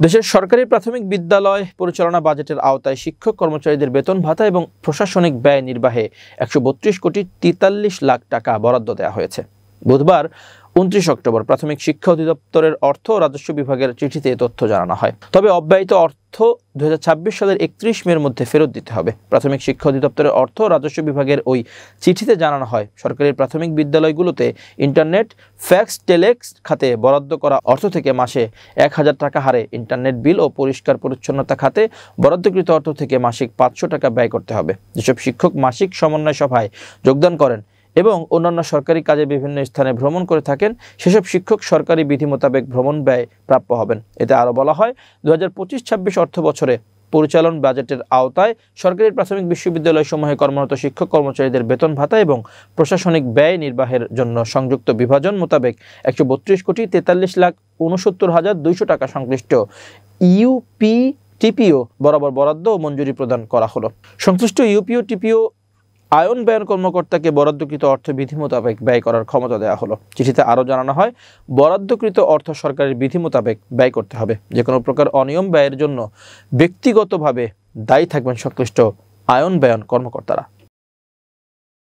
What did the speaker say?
দেশের সরকারি প্রাথমিক বিদ্যালয় পরিচালনা বাজেটের আওতায় শিক্ষক কর্মচারীদের বেতন ভাতা এবং প্রশাসনিক ব্যয় নির্বাহে ১৩২,৪৩,০০,০০০ টাকা বরাদ্দ দেওয়া হয়েছে। বুধবার ২৯ অক্টোবর প্রাথমিক শিক্ষা অধিদপ্তরের অর্থ ও রাজস্ব বিভাগের চিঠিতে তথ্য জানানো হয়। তবে অব্যয়িত অর্থ ২০২৬ সালের ৩১ মের মধ্যে ফেরত দিতে হবে। প্রাথমিক শিক্ষা অধিদপ্তরের অর্থ ও রাজস্ব বিভাগের ওই চিঠিতে জানানো হয়, সরকারি প্রাথমিক বিদ্যালয়গুলোতে ইন্টারনেট, ফ্যাক্স, টেলেক্স খাতে বরাদ্দ করা অর্থ থেকে মাসে ১,০০০ টাকা হারে ইন্টারনেট বিল ও পরিষ্কার পরিচ্ছন্নতা খাতে বরাদ্দকৃত অর্থ থেকে মাসিক ৫০০ টাকা ব্যয় করতে হবে। যেসব শিক্ষক মাসিক সমন্বয় সভায় যোগদান করেন এবং অন্যান্য সরকারি কাজে বিভিন্ন স্থানে ভ্রমণ করে থাকেন, সেসব শিক্ষক সরকারি বিধি মোতাবেক ভ্রমণ ব্যয় প্রাপ্য হবেন। এতে আরও বলা হয়, ২০২৫-২৬ অর্থ বছরে পরিচালন বাজেটের আওতায় সরকারি প্রাথমিক বিশ্ববিদ্যালয়সমূহে কর্মরত শিক্ষক কর্মচারীদের বেতন ভাতা এবং প্রশাসনিক ব্যয় নির্বাহের জন্য সংযুক্ত বিভাজন মোতাবেক ১৩২,৪৩,৬৯,২০০ টাকা সংশ্লিষ্ট ইউপি-টিপিও বরাবর বরাদ্দ ও মঞ্জুরি প্রদান করা হলো। সংশ্লিষ্ট ইউপি-টিপিও আয়ন ব্যয়ন কর্মকর্তাকে বরাদ্দকৃত অর্থ বিধি মোতাবেক ব্যয় করার ক্ষমতা দেওয়া হলো। চিঠিতে আরও জানানো হয়, বরাদ্দকৃত অর্থ সরকারের বিধি মোতাবেক ব্যয় করতে হবে। যে কোনো প্রকার অনিয়ম ব্যয়ের জন্য ব্যক্তিগতভাবে দায়ী থাকবেন সংশ্লিষ্ট আয়ন ব্যয়ন কর্মকর্তারা।